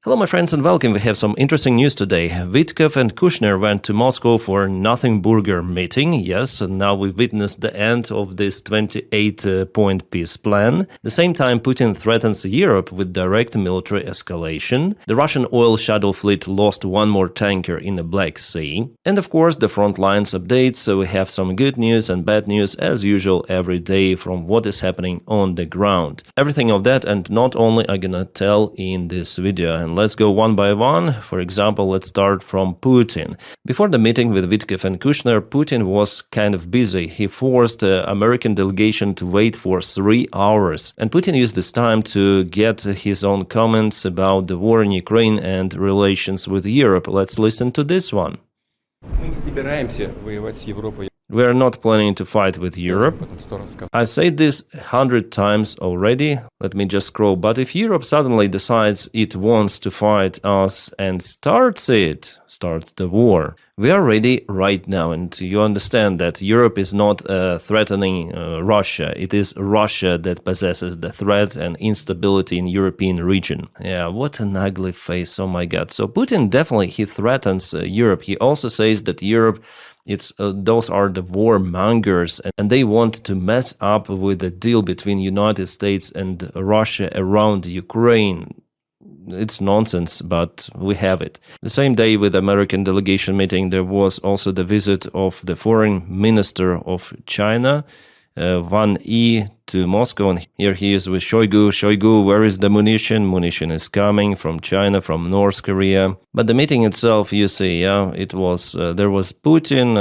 Hello, my friends, and welcome. We have some interesting news today. Witkoff and Kushner went to Moscow for a Nothing Burger meeting. Yes, and now we witnessed the end of this 28-point peace plan. At the same time, Putin threatens Europe with direct military escalation. The Russian oil shuttle fleet lost one more tanker in the Black Sea. And of course, the front lines updates. So we have some good news and bad news as usual every day from what is happening on the ground. Everything of that and not only I'm gonna tell in this video. And let's go one by one. For example, let's start from Putin. Before the meeting with Witkoff and Kushner, Putin was kind of busy. He forced the American delegation to wait for 3 hours. And Putin used this time to get his own comments about the war in Ukraine and relations with Europe. Let's listen to this one. We are not planning to fight with Europe. I've said this 100 times already. Let me just scroll. But if Europe suddenly decides it wants to fight us and starts the war, we are ready right now. And you understand that Europe is not threatening Russia. It is Russia that possesses the threat and instability in European region. Yeah, what an ugly face. Oh my God. So Putin definitely, he threatens Europe. He also says that Europe, those are the warmongers, and they want to mess up with the deal between United States and Russia around Ukraine. It's nonsense, but we have it. The same day with the American delegation meeting, there was also the visit of the foreign minister of China, Wang Yi, to Moscow, and here he is with Shoigu. Shoigu, where is the munition? Munition is coming from China, from North Korea. But the meeting itself, you see, yeah, it was there was Putin,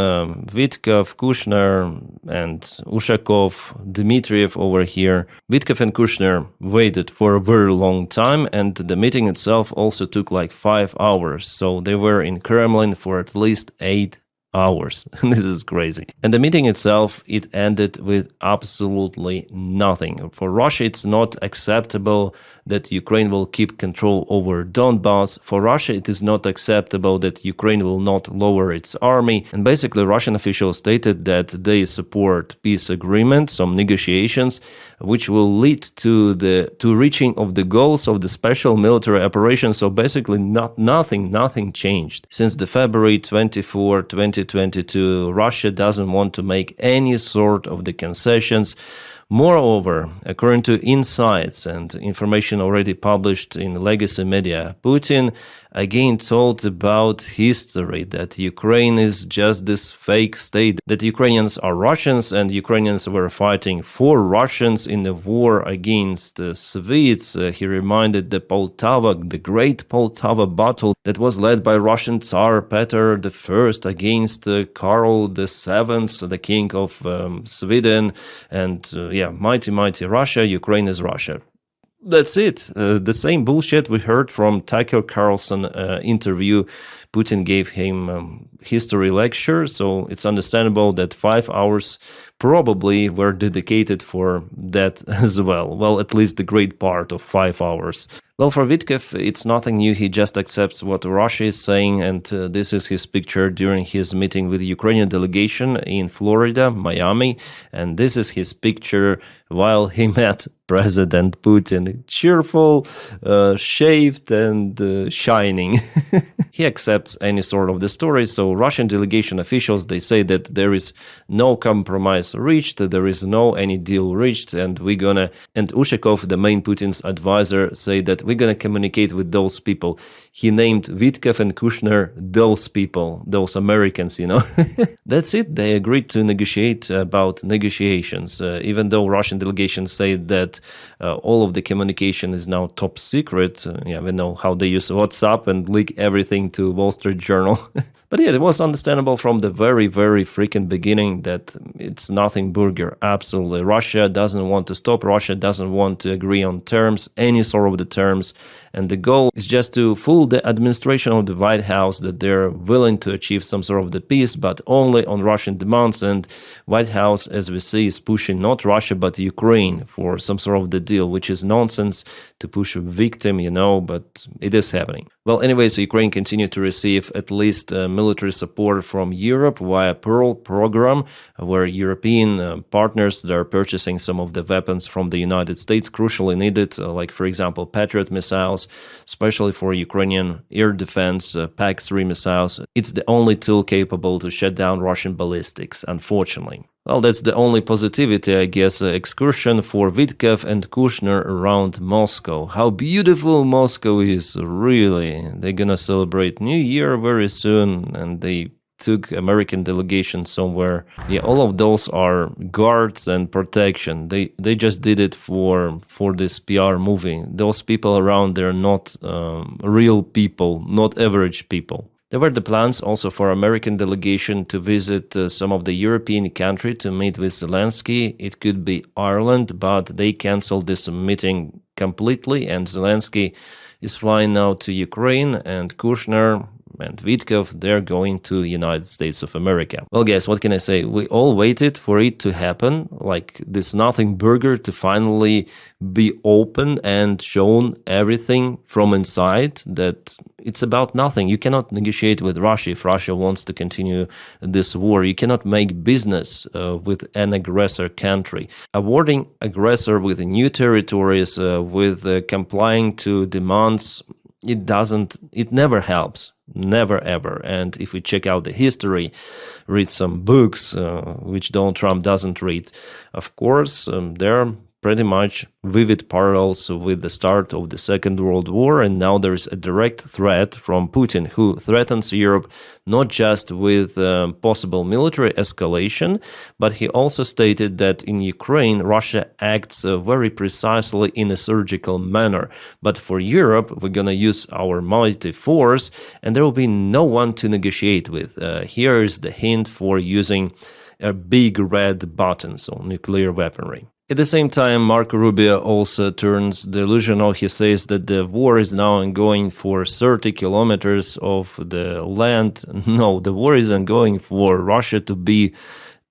Witkoff, Kushner, and Ushakov, Dmitriev over here. Witkoff and Kushner waited for a very long time, and the meeting itself also took like 5 hours. So they were in Kremlin for at least 8 hours. This is crazy. And the meeting itself, it ended with absolutely nothing. For Russia, it's not acceptable that Ukraine will keep control over Donbass. For Russia, it is not acceptable that Ukraine will not lower its army. And basically, Russian officials stated that they support peace agreement, some negotiations, which will lead to reaching of the goals of the special military operation. So basically, nothing changed. Since the February 24, 2022, Russia doesn't want to make any sort of the concessions. Moreover, according to insights and information already published in legacy media, Putin again told about history, that Ukraine is just this fake state, that Ukrainians are Russians and Ukrainians were fighting for Russians in the war against Swedes. He reminded the great Poltava battle that was led by Russian Tsar Peter I against Karl VII, the king of Sweden, and mighty Russia. Ukraine is Russia. That's it. The same bullshit we heard from Tucker Carlson interview. Putin gave him history lecture, so it's understandable that 5 hours probably were dedicated for that as well. Well, at least the great part of 5 hours. Well, for Witkoff, it's nothing new. He just accepts what Russia is saying, and this is his picture during his meeting with the Ukrainian delegation in Florida, Miami, and this is his picture while he met President Putin. Cheerful, shaved, and shining. He accepts any sort of the story, so Russian delegation officials, they say that there is no compromise reached, there is no any deal reached, and Ushakov, the main Putin's advisor, say that we're gonna communicate with those people. He named Witkoff and Kushner those people, those Americans, you know. That's it. They agreed to negotiate about negotiations, even though Russian delegations say that all of the communication is now top secret. We know how they use WhatsApp and leak everything to Wall Street Journal. But yeah, it was understandable from the very freaking beginning that it's nothing burger. Absolutely. Russia doesn't want to stop. Russia doesn't want to agree on terms, any sort of the terms. And the goal is just to fool the administration of the White House that they're willing to achieve some sort of the peace, but only on Russian demands. And White House, as we see, is pushing not Russia, but Ukraine for some sort of the deal, which is nonsense to push a victim, you know, but it is happening. Well, anyways, Ukraine continued to receive receive at least military support from Europe via Pearl program, where European partners that are purchasing some of the weapons from the United States crucially needed, like, for example, Patriot missiles, especially for Ukrainian air defense, PAC-3 missiles. It's the only tool capable to shut down Russian ballistics, unfortunately. Well, that's the only positivity, I guess. Excursion for Witkow and Kushner around Moscow. How beautiful Moscow is, really. They're gonna celebrate New Year very soon, and they took American delegation somewhere. Yeah, all of those are guards and protection. They just did it for this PR movie. Those people around, they're not real people, not average people. There were the plans also for American delegation to visit some of the European country to meet with Zelensky. It could be Ireland, but they canceled this meeting completely, and Zelensky is flying now to Ukraine, and Kushner and Witkow, they're going to United States of America. Well, guys, what can I say? We all waited for it to happen, like this nothing burger to finally be open and shown everything from inside, that it's about nothing. You cannot negotiate with Russia if Russia wants to continue this war. You cannot make business with an aggressor country. Awarding aggressor with new territories, with complying to demands, it never helps. Never ever. And if we check out the history, read some books, which Donald Trump doesn't read, of course, there are pretty much vivid parallels with the start of the Second World War, and now there is a direct threat from Putin, who threatens Europe not just with possible military escalation, but he also stated that in Ukraine, Russia acts very precisely in a surgical manner. But for Europe, we're going to use our mighty force, and there will be no one to negotiate with. Here is the hint for using a big red button, so nuclear weaponry. At the same time, Marco Rubio also turns delusional. He says that the war is now ongoing for 30 kilometers of the land. No, the war is ongoing for Russia to be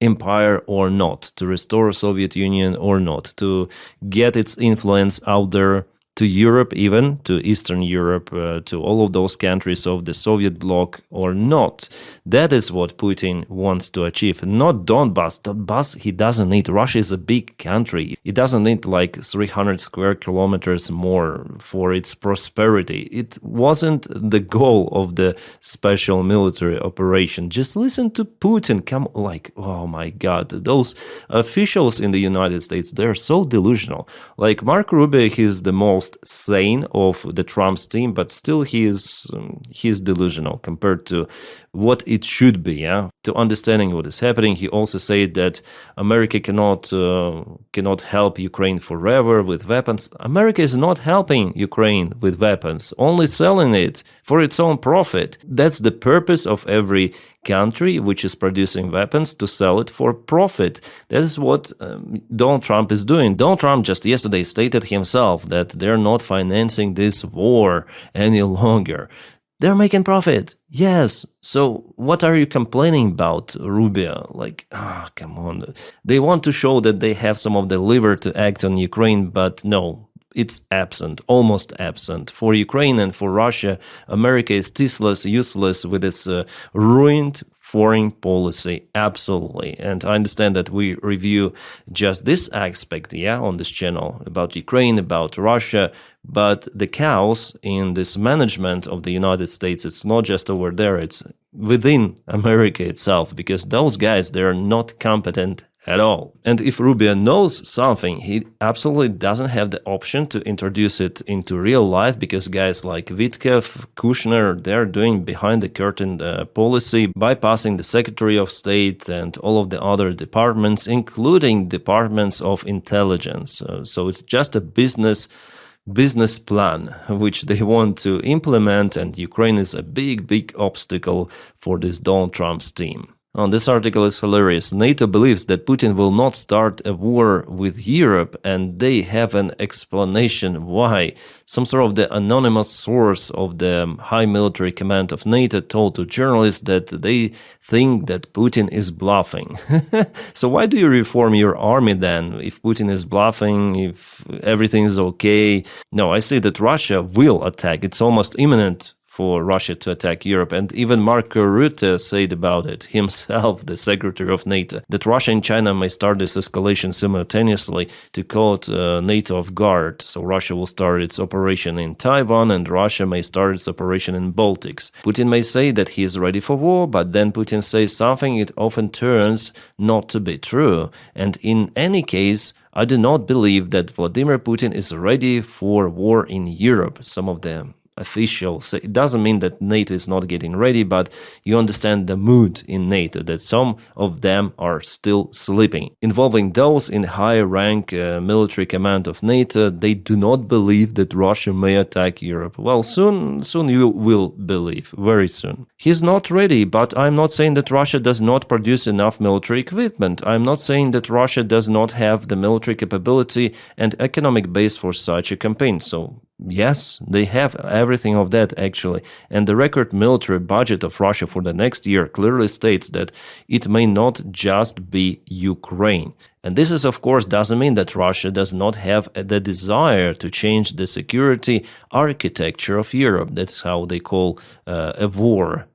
empire or not, to restore Soviet Union or not, to get its influence out there to Europe, even to Eastern Europe, to all of those countries of the Soviet bloc or not. That is what Putin wants to achieve, not Donbass. Donbass he doesn't need. Russia is a big country. It doesn't need like 300 square kilometers more for its prosperity. It wasn't the goal of the special military operation. Just listen to Putin. Oh my God, those officials in the United States, they're so delusional. Like Marco Rubio, he's the most sane of the Trump's team, but still he's delusional compared to what it should be. To understanding what is happening, he also said that America cannot help Ukraine forever with weapons. America is not helping Ukraine with weapons, only selling it for its own profit. That's the purpose of every country which is producing weapons, to sell it for profit. That is what Donald Trump is doing. Donald Trump just yesterday stated himself that they're not financing this war any longer. They're making profit. Yes. So what are you complaining about, Rubio? Come on. They want to show that they have some of the lever to act on Ukraine, but no. It's absent, almost absent. For Ukraine and for Russia, America is tasteless, useless with its ruined foreign policy. Absolutely. And I understand that we review just this aspect, on this channel, about Ukraine, about Russia, but the chaos in this management of the United States, it's not just over there, it's within America itself, because those guys, they're not competent at all. And if Rubio knows something, he absolutely doesn't have the option to introduce it into real life, because guys like Witkow, Kushner, they're doing behind the curtain policy, bypassing the Secretary of State and all of the other departments, including departments of intelligence. So it's just a business plan which they want to implement, and Ukraine is a big obstacle for this Donald Trump's team. This article is hilarious. NATO believes that Putin will not start a war with Europe, and they have an explanation why. Some sort of the anonymous source of the high military command of NATO told to journalists that they think that Putin is bluffing. So why do you reform your army then, if Putin is bluffing, if everything is okay? No, I say that Russia will attack. It's almost imminent for Russia to attack Europe. And even Marco Rutte said about it himself, the Secretary of NATO, that Russia and China may start this escalation simultaneously to caught NATO off guard. So Russia will start its operation in Taiwan and Russia may start its operation in Baltics. Putin may say that he is ready for war, but then Putin says something it often turns not to be true. And in any case, I do not believe that Vladimir Putin is ready for war in Europe. Some of the officials say it doesn't mean that NATO is not getting ready, but you understand the mood in NATO, that some of them are still sleeping. Involving those in higher rank military command of NATO, they do not believe that Russia may attack Europe. Well, soon you will believe, very soon. He's not ready, but I'm not saying that Russia does not produce enough military equipment. I'm not saying that Russia does not have the military capability and economic base for such a campaign. So yes, they have everything of that actually. And the record military budget of Russia for the next year clearly states that it may not just be Ukraine. And this is, of course, doesn't mean that Russia does not have the desire to change the security architecture of Europe. That's how they call a war,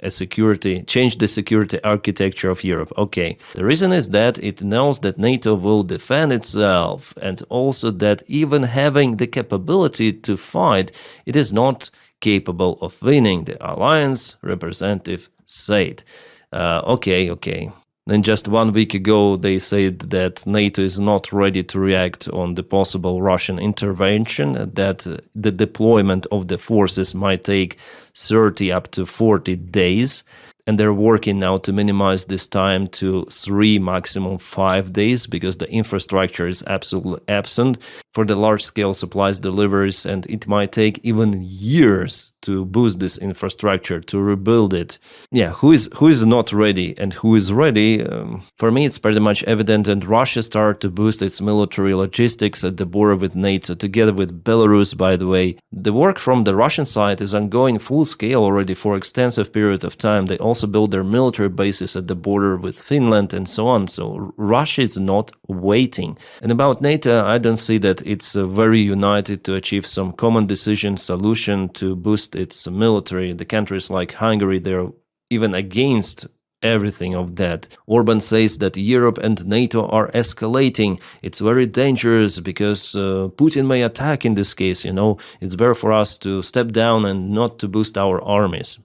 change the security architecture of Europe. Okay, the reason is that it knows that NATO will defend itself and also that even having the capability to fight, it is not capable of winning, the alliance representative said. Okay. Then just 1 week ago, they said that NATO is not ready to react on the possible Russian intervention, that the deployment of the forces might take 30 up to 40 days. And they're working now to minimize this time to 3, maximum 5 days, because the infrastructure is absolutely absent for the large-scale supplies deliveries, and it might take even years to boost this infrastructure, to rebuild it. Yeah, who is not ready and who is ready? For me, it's pretty much evident, and Russia started to boost its military logistics at the border with NATO, together with Belarus, by the way. The work from the Russian side is ongoing full-scale already for extensive period of time. They also build their military bases at the border with Finland and so on. So Russia is not waiting. And about NATO, I don't see that it's very united to achieve some common decision solution to boost its military. The countries like Hungary, they're even against everything of that. Orban says that Europe and NATO are escalating. It's very dangerous because Putin may attack in this case, It's better for us to step down and not to boost our armies.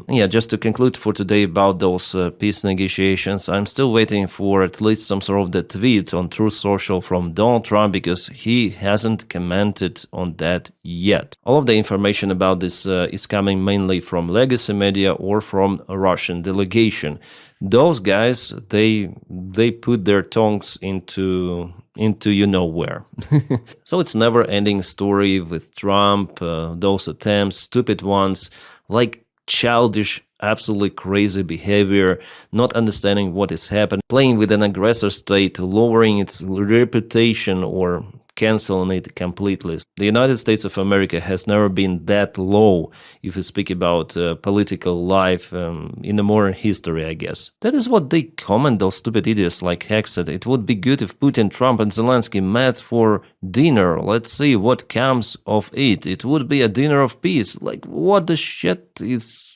Yeah, just to conclude for today about those peace negotiations, I'm still waiting for at least some sort of the tweet on Truth Social from Donald Trump, because he hasn't commented on that yet. All of the information about this is coming mainly from legacy media or from a Russian delegation. Those guys, they put their tongues into where. So it's never-ending story with Trump, those attempts, stupid ones, like childish, absolutely crazy behavior, not understanding what is happening, playing with an aggressor state, lowering its reputation or canceling it completely. The United States of America has never been that low if you speak about political life in the modern history, I guess. That is what they comment, those stupid idiots like Hexet. It would be good if Putin, Trump and Zelensky met for dinner. Let's see what comes of it. It would be a dinner of peace. Like, what the shit is...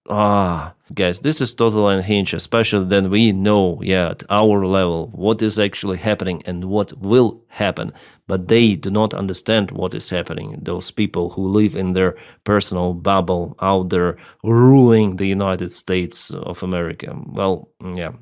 Guys, this is totally unhinged, especially then we know, at our level, what is actually happening and what will happen. But they do not understand what is happening. Those people who live in their personal bubble out there ruling the United States of America. Well, yeah,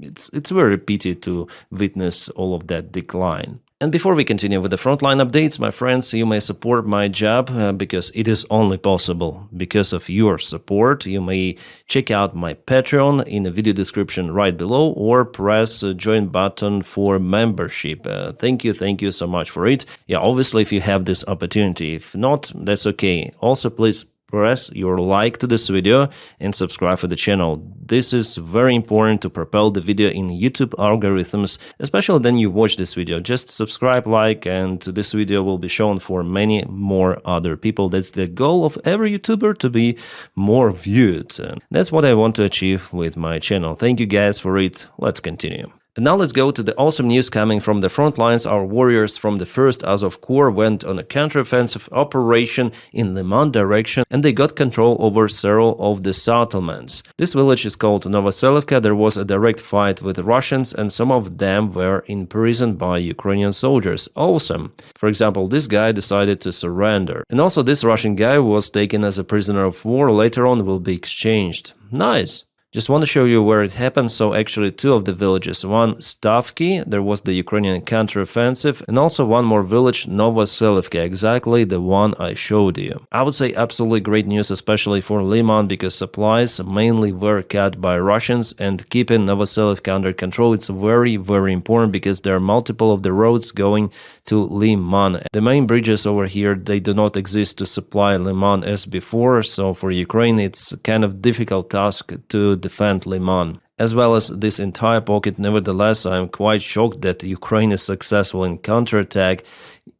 it's very pity to witness all of that decline. And before we continue with the frontline updates, my friends, you may support my job because it is only possible because of your support. You may check out my Patreon in the video description right below or press the join button for membership. Thank you so much for it. Yeah, obviously if you have this opportunity. If not, that's okay. Also, please press your like to this video and subscribe to the channel. This is very important to propel the video in YouTube algorithms, especially when you watch this video. Just subscribe, like, and this video will be shown for many more other people. That's the goal of every YouTuber, to be more viewed. That's what I want to achieve with my channel. Thank you guys for it. Let's continue. And now let's go to the awesome news coming from the front lines. Our warriors from the 1st Azov Corps went on a counteroffensive operation in Liman direction, and they got control over several of the settlements. This village is called Novoselivka. There was a direct fight with Russians, and some of them were imprisoned by Ukrainian soldiers. Awesome. For example, this guy decided to surrender. And also this Russian guy was taken as a prisoner of war. Later on will be exchanged. Nice. Just want to show you where it happened. So actually 2 of the villages, one Stavki, there was the Ukrainian counteroffensive, and also one more village, Novoselivka, exactly the one I showed you. I would say absolutely great news, especially for Liman, because supplies mainly were cut by Russians, and keeping Novoselivka under control, it's very, very important because there are multiple of the roads going to Liman. The main bridges over here, they do not exist to supply Liman as before, so for Ukraine it's kind of difficult task to defend Liman. As well as this entire pocket, nevertheless, I am quite shocked that Ukraine is successful in counterattack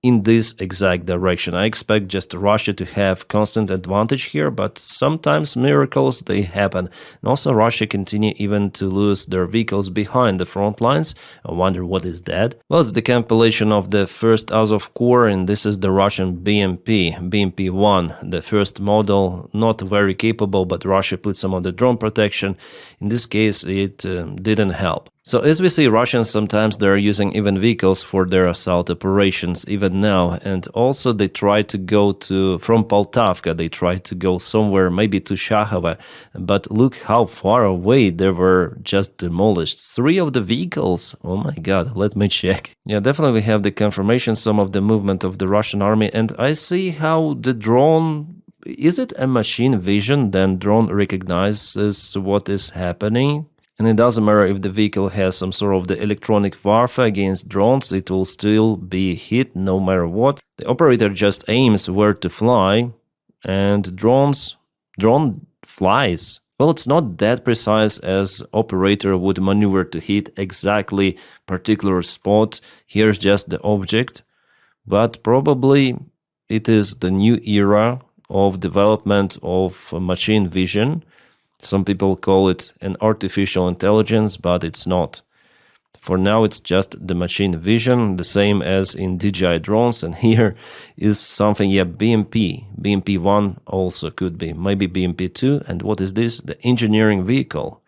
in this exact direction. I expect just Russia to have constant advantage here, but sometimes miracles, they happen. And also Russia continue even to lose their vehicles behind the front lines. I wonder what is that? Well, it's the compilation of the 1st Azov Corps, and this is the Russian BMP-1, the first model, not very capable, but Russia put some of the drone protection. In this case, it didn't help. So as we see, Russians sometimes they're using even vehicles for their assault operations even now, and also they try to go from Poltavka, they try to go somewhere, maybe to Shakhova, but look how far away they were just demolished. 3 of the vehicles, oh my god, let me check. Yeah, definitely we have the confirmation, some of the movement of the Russian army, and I see how the drone, is it a machine vision? Then drone recognizes what is happening. And it doesn't matter if the vehicle has some sort of the electronic warfare against drones, it will still be hit no matter what. The operator just aims where to fly, and drone flies. Well, it's not that precise as operator would maneuver to hit exactly particular spot. Here's just the object, but probably it is the new era of development of machine vision. Some people call it an artificial intelligence, but it's not. For now, it's just the machine vision, the same as in DJI drones. And here is something, yeah, BMP-1 also could be, maybe BMP-2. And what is this? The engineering vehicle.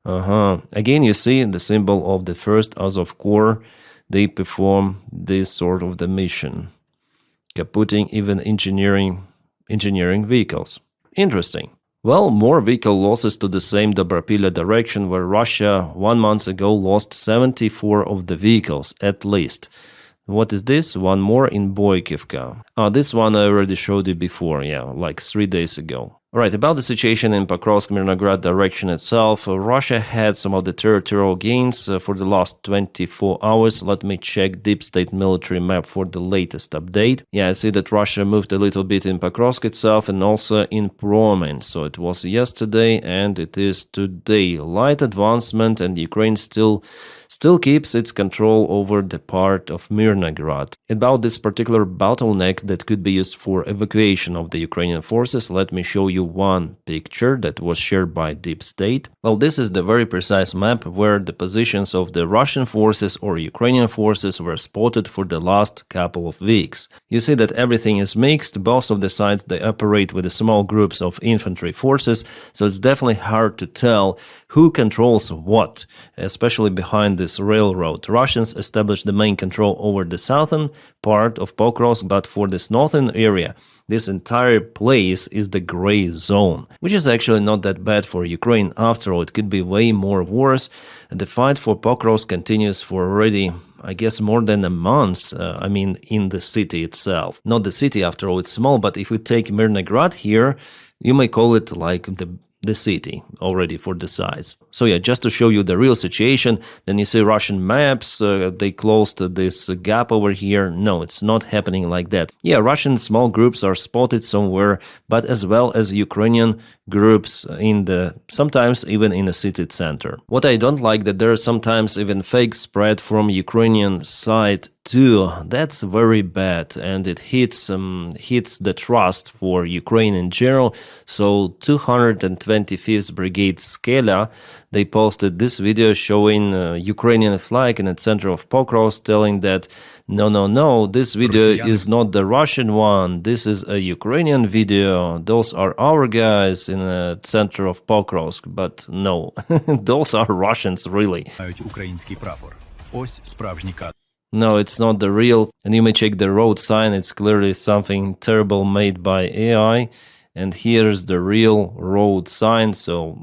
Again, you see the symbol of the 1st Azov Corps. They perform this sort of the mission, putting even engineering vehicles. Interesting. Well, more vehicle losses to the same Druzhba direction, where Russia 1 month ago lost 74 of the vehicles, at least. What is this? One more in Boykivka. This one I already showed you before, yeah, like 3 days ago. Alright, about the situation in Pokrovsk direction itself, Russia had some of the territorial gains for the last 24 hours. Let me check Deep State military map for the latest update. Yeah, I see that Russia moved a little bit in Pokrovsk itself and also in Promen. So it was yesterday and it is today. Light advancement, and Ukraine still keeps its control over the part of Mirnograd. About this particular bottleneck that could be used for evacuation of the Ukrainian forces, let me show you one picture that was shared by Deep State. Well, this is the very precise map where the positions of the Russian forces or Ukrainian forces were spotted for the last couple of weeks. You see that everything is mixed. Both of the sides, they operate with small groups of infantry forces, so it's definitely hard to tell who controls what, especially behind this railroad. Russians established the main control over the southern part of Pokrovsk, but for this northern area, this entire place is the gray zone, which is actually not that bad for Ukraine. After all, it could be way more worse. The fight for Pokrovsk continues for already, I guess, more than a month, in the city itself. Not the city, after all, it's small, but if we take Mirnograd here, you may call it like the city already for the size. So yeah, just to show you the real situation, then you see Russian maps, they closed this gap over here. No, it's not happening like that. Yeah, Russian small groups are spotted somewhere, but as well as Ukrainian groups sometimes even in the city center. What I don't like that there are sometimes even fake spread from Ukrainian side too. That's very bad, and it hits the trust for Ukraine in general. So 225th Brigade Skela, they posted this video showing Ukrainian flag in the center of Pokrovsk, telling that no, this video is not the Russian one. This is a Ukrainian video. Those are our guys in the center of Pokrovsk. But no, those are Russians, really. No, it's not the real. And you may check the road sign. It's clearly something terrible made by AI. And here's the real road sign. So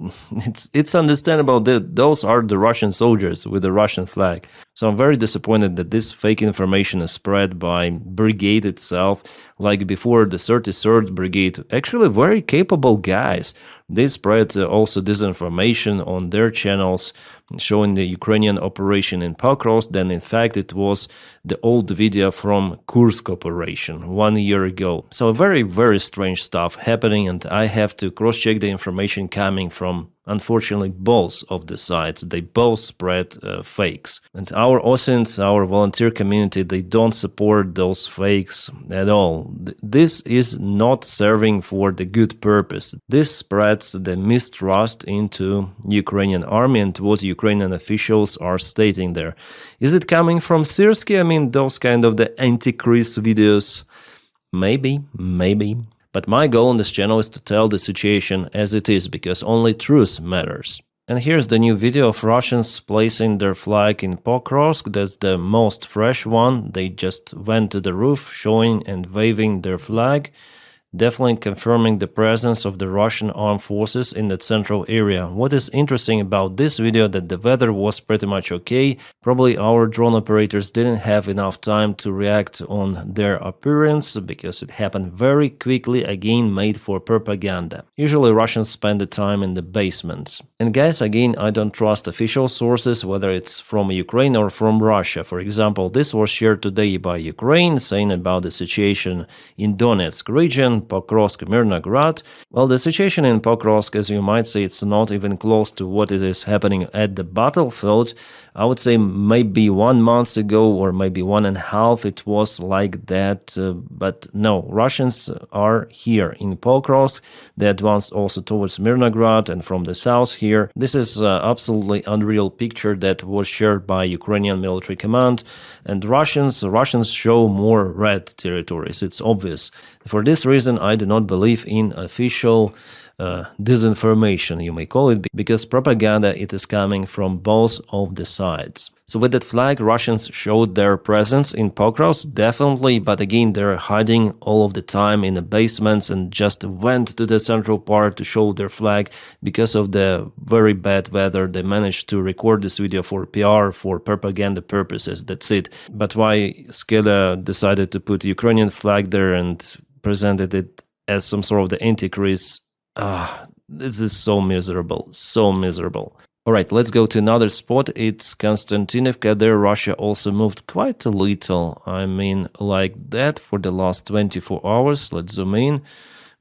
it's understandable that those are the Russian soldiers with the Russian flag. So I'm very disappointed that this fake information is spread by brigade itself. Like before, the 33rd Brigade, actually very capable guys. They spread also disinformation on their channels, showing the Ukrainian operation in Pokrovsk. Then in fact it was the old video from Kursk operation 1 year ago. So very, very strange stuff happening, and I have to cross-check the information coming from, unfortunately, both of the sides. They both spread fakes. And our OSINTs, our volunteer community, they don't support those fakes at all. This is not serving for the good purpose. This spreads the mistrust into Ukrainian army and what Ukrainian officials are stating there. Is it coming from Syrskyi? I mean, those kind of the anti-Chris videos? Maybe. But my goal on this channel is to tell the situation as it is, because only truth matters. And here's the new video of Russians placing their flag in Pokrovsk. That's the most fresh one. They just went to the roof, showing and waving their flag, definitely confirming the presence of the Russian armed forces in the central area. What is interesting about this video, that the weather was pretty much okay. Probably our drone operators didn't have enough time to react on their appearance, because it happened very quickly, again made for propaganda. Usually Russians spend the time in the basements. And guys, again, I don't trust official sources, whether it's from Ukraine or from Russia. For example, this was shared today by Ukraine, saying about the situation in Donetsk region, Pokrovsk, Mirnograd. Well, the situation in Pokrovsk, as you might say, it's not even close to what it is happening at the battlefield. I would say maybe 1 month ago or maybe 1.5 it was like that. But no, Russians are here in Pokrovsk. They advanced also towards Mirnograd and from the south here. This is absolutely unreal picture that was shared by Ukrainian military command. And Russians show more red territories. It's obvious. For this reason, I do not believe in official disinformation, you may call it, because propaganda, it is coming from both of the sides. So with that flag, Russians showed their presence in Pokrovsk, definitely, but again, they're hiding all of the time in the basements and just went to the central part to show their flag. Because of the very bad weather, they managed to record this video for PR, for propaganda purposes, that's it. But why Skela decided to put Ukrainian flag there and presented it as some sort of the antichrist? This is so miserable, so miserable. Alright, let's go to another spot. It's Konstantinivka. There Russia also moved quite a little. I mean, like that for the last 24 hours. Let's zoom in.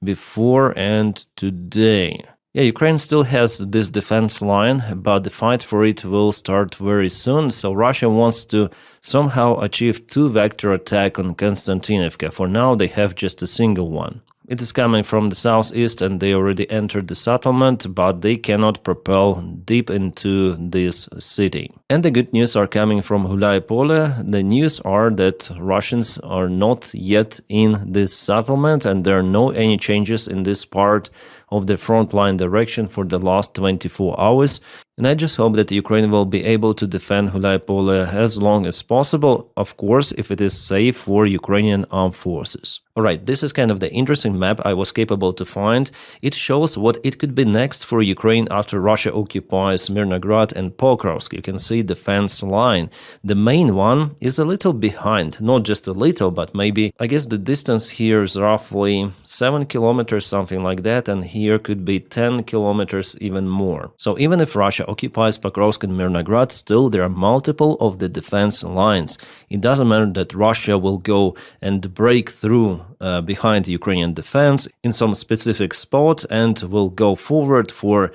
Before and today. Yeah, Ukraine still has this defense line, but the fight for it will start very soon. So Russia wants to somehow achieve 2-vector attack on Konstantinivka. For now, they have just a single one. It is coming from the southeast and they already entered the settlement, but they cannot propel deep into this city. And the good news are coming from Hulaypole. The news are that Russians are not yet in this settlement and there are no any changes in this part of the frontline direction for the last 24 hours. And I just hope that Ukraine will be able to defend Hulaypole as long as possible, of course, if it is safe for Ukrainian armed forces. Alright, this is kind of the interesting map I was capable to find. It shows what it could be next for Ukraine after Russia occupies Mirnograd and Pokrovsk. You can see the fence line. The main one is a little behind, not just a little, but maybe, I guess the distance here is roughly 7 kilometers, something like that, and here could be 10 kilometers, even more. So even if Russia occupies Pokrovsk and Mirnograd, still there are multiple of the defense lines. It doesn't matter that Russia will go and break through behind the Ukrainian defense in some specific spot and will go forward for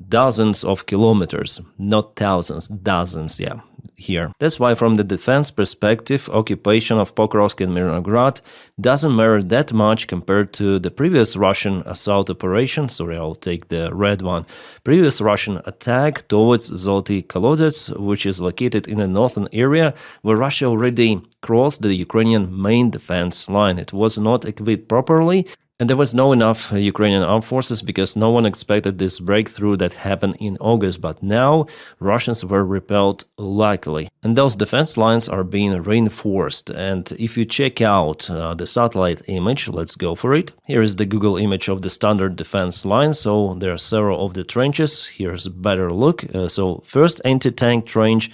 dozens of kilometers, not thousands, dozens, yeah, here. That's why from the defense perspective, occupation of Pokrovsk and Mirnograd doesn't matter that much compared to the previous Russian assault operation. Sorry, I'll take the red one. Previous Russian attack towards Zolotyi Kolodets, which is located in the northern area where Russia already crossed the Ukrainian main defense line. It was not equipped properly, and there was no enough Ukrainian armed forces because no one expected this breakthrough that happened in August. But now Russians were repelled luckily. And those defense lines are being reinforced. And if you check out the satellite image, let's go for it. Here is the Google image of the standard defense line. So there are several of the trenches. Here's a better look. So first anti-tank trench.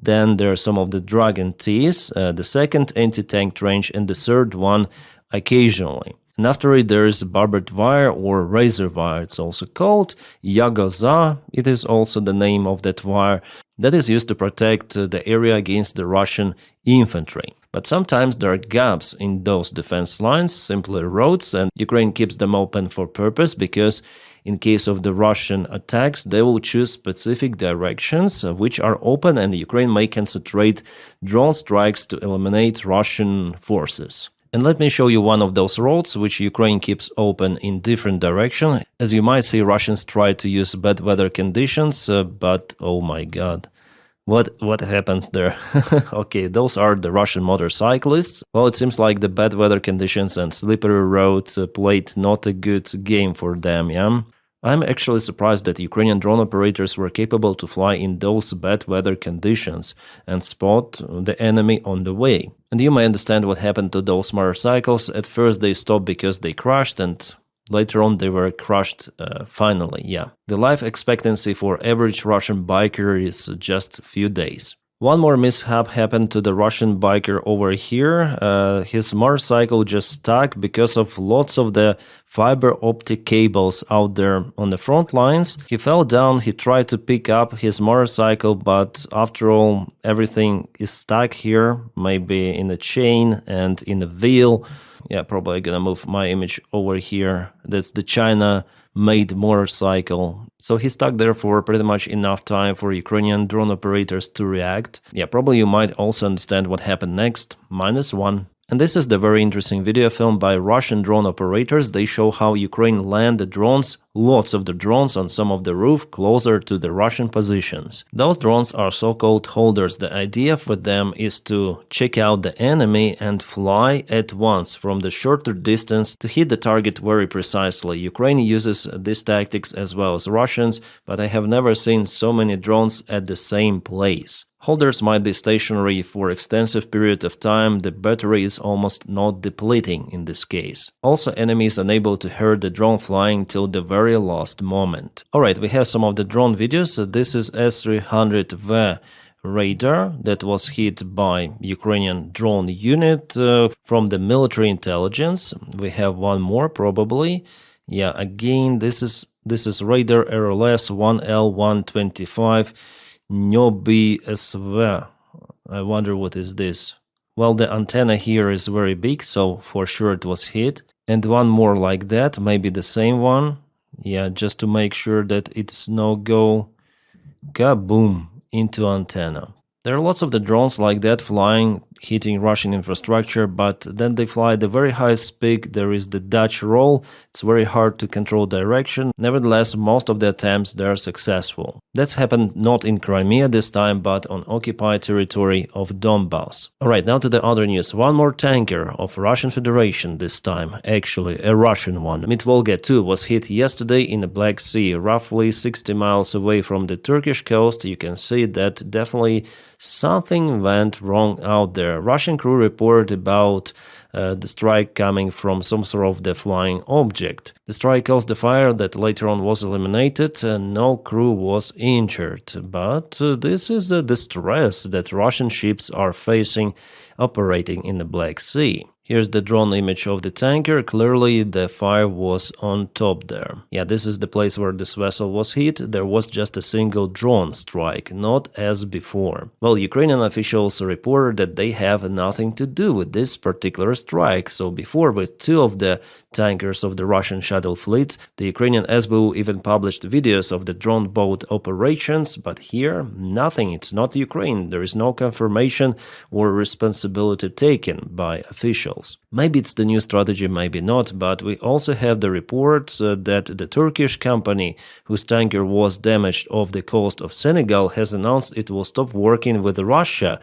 Then there are some of the Dragon T's, the second anti-tank trench, and the third one occasionally. And after it, there is barbed wire or razor wire, it's also called. Yagoza, it is also the name of that wire that is used to protect the area against the Russian infantry. But sometimes there are gaps in those defense lines, simply roads, and Ukraine keeps them open for purpose because in case of the Russian attacks, they will choose specific directions which are open, and Ukraine may concentrate drone strikes to eliminate Russian forces. And let me show you one of those roads which Ukraine keeps open in different direction. As you might see, Russians try to use bad weather conditions, but oh my god. What happens there? Okay, those are the Russian motorcyclists. Well, it seems like the bad weather conditions and slippery roads played not a good game for them, yeah? I'm actually surprised that Ukrainian drone operators were capable to fly in those bad weather conditions and spot the enemy on the way. And you may understand what happened to those motorcycles. At first they stopped because they crashed, and later on they were crushed finally, yeah. The life expectancy for average Russian biker is just a few days. One more mishap happened to the Russian biker over here. His motorcycle just stuck because of lots of the fiber optic cables out there on the front lines. He fell down, he tried to pick up his motorcycle, but after all, everything is stuck here, maybe in a chain and in a wheel. Yeah, probably gonna move my image over here. That's the China-made motorcycle. So he stuck there for pretty much enough time for Ukrainian drone operators to react. Yeah, probably you might also understand what happened next. -1. And this is the very interesting video filmed by Russian drone operators. They show how Ukraine land the drones, lots of the drones on some of the roof closer to the Russian positions. Those drones are so-called holders. The idea for them is to check out the enemy and fly at once from the shorter distance to hit the target very precisely. Ukraine uses these tactics as well as Russians, but I have never seen so many drones at the same place. Holders might be stationary for extensive period of time, the battery is almost not depleting in this case. Also, enemy is unable to hear the drone flying till the very last moment. Alright, we have some of the drone videos. This is S-300V radar that was hit by Ukrainian drone unit from the military intelligence. We have one more probably. Yeah, again, this is radar RLS 1L125. Nyobi SV. I wonder what is this. Well, the antenna here is very big, so for sure it was hit. And one more like that, maybe the same one. Yeah, just to make sure that it's no go kaboom into antenna. There are lots of the drones like that flying, hitting Russian infrastructure, but then they fly at a very high speed. There is the Dutch roll. It's very hard to control direction. Nevertheless, most of the attempts they are successful. That's happened not in Crimea this time, but on occupied territory of Donbass. Alright, now to the other news. One more tanker of Russian Federation this time, actually a Russian one. Mitvolga 2 was hit yesterday in the Black Sea, roughly 60 miles away from the Turkish coast. You can see that definitely something went wrong out there. Russian crew reported about the strike coming from some sort of the flying object. The strike caused the fire that later on was eliminated and no crew was injured. But this is the distress that Russian ships are facing operating in the Black Sea. Here's the drone image of the tanker. Clearly, the fire was on top there. Yeah, this is the place where this vessel was hit. There was just a single drone strike, not as before. Well, Ukrainian officials reported that they have nothing to do with this particular strike. So before, with two of the tankers of the Russian shuttle fleet, the Ukrainian SBU even published videos of the drone boat operations, but here, nothing. It's not Ukraine. There is no confirmation or responsibility taken by officials. Maybe it's the new strategy, maybe not, but we also have the reports that the Turkish company whose tanker was damaged off the coast of Senegal has announced it will stop working with Russia.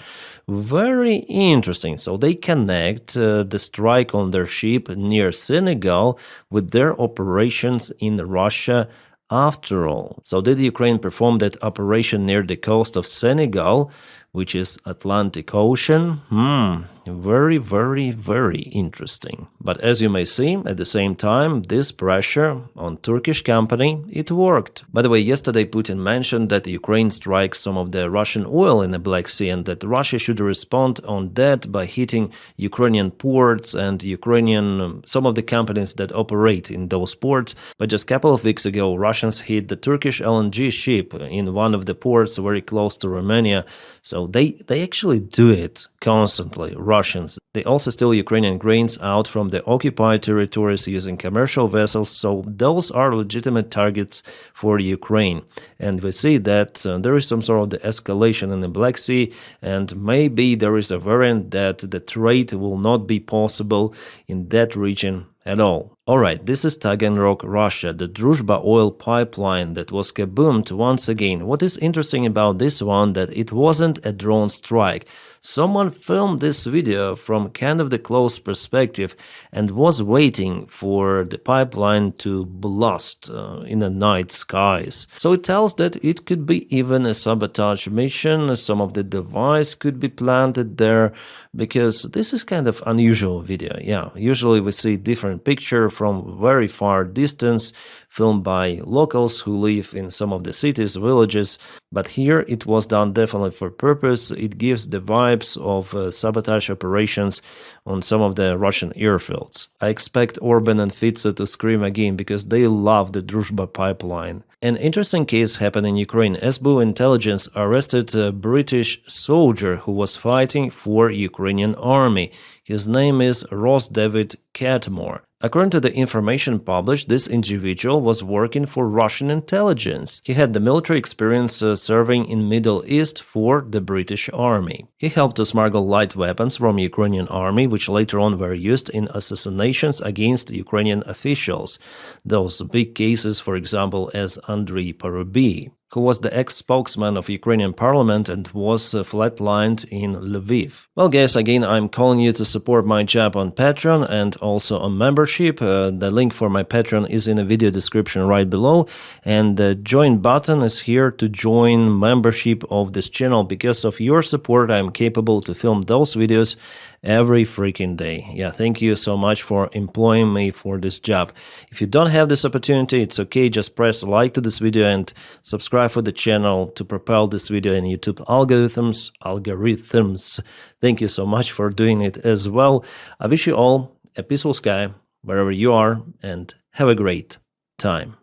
Very interesting. So they connect the strike on their ship near Senegal with their operations in Russia after all. So did Ukraine perform that operation near the coast of Senegal, which is Atlantic Ocean? Very, very, very interesting. But as you may see, at the same time, this pressure on Turkish company, it worked. By the way, yesterday Putin mentioned that Ukraine strikes some of the Russian oil in the Black Sea and that Russia should respond on that by hitting Ukrainian ports and some of the companies that operate in those ports. But just a couple of weeks ago, Russians hit the Turkish LNG ship in one of the ports very close to Romania. So they actually do it constantly, Russians. They also steal Ukrainian grains out from the occupied territories using commercial vessels, so those are legitimate targets for Ukraine. And we see that there is some sort of the escalation in the Black Sea, and maybe there is a variant that the trade will not be possible in that region at all. Alright, this is Taganrog, Russia, the Druzhba oil pipeline that was kaboomed once again. What is interesting about this one, that it wasn't a drone strike. Someone filmed this video from kind of the close perspective and was waiting for the pipeline to blast in the night skies. So it tells that it could be even a sabotage mission. Some of the device could be planted there, because this is kind of unusual video. Yeah, usually we see different picture from very far distance, filmed by locals who live in some of the cities, villages, but here it was done definitely for purpose. It gives the vibes of sabotage operations on some of the Russian airfields. I expect Orban and Fico to scream again because they love the Druzhba pipeline. An interesting case happened in Ukraine. SBU intelligence arrested a British soldier who was fighting for Ukrainian army. His name is Ross David Catmore. According to the information published, this individual was working for Russian intelligence. He had the military experience serving in Middle East for the British army. He helped to smuggle light weapons from Ukrainian army, which later on were used in assassinations against Ukrainian officials. Those big cases, for example, as Andriy Parubiy, who was the ex-spokesman of Ukrainian parliament and was flatlined in Lviv. Well, guys, again, I'm calling you to support my job on Patreon and also on membership. The link for my Patreon is in the video description right below, and the join button is here to join membership of this channel. Because of your support, I'm capable to film those videos every freaking day. Yeah, thank you so much for employing me for this job. If you don't have this opportunity, it's okay, just press like to this video and subscribe for the channel to propel this video in YouTube algorithms. Thank you so much for doing it as well. I wish you all a peaceful sky wherever you are, and have a great time.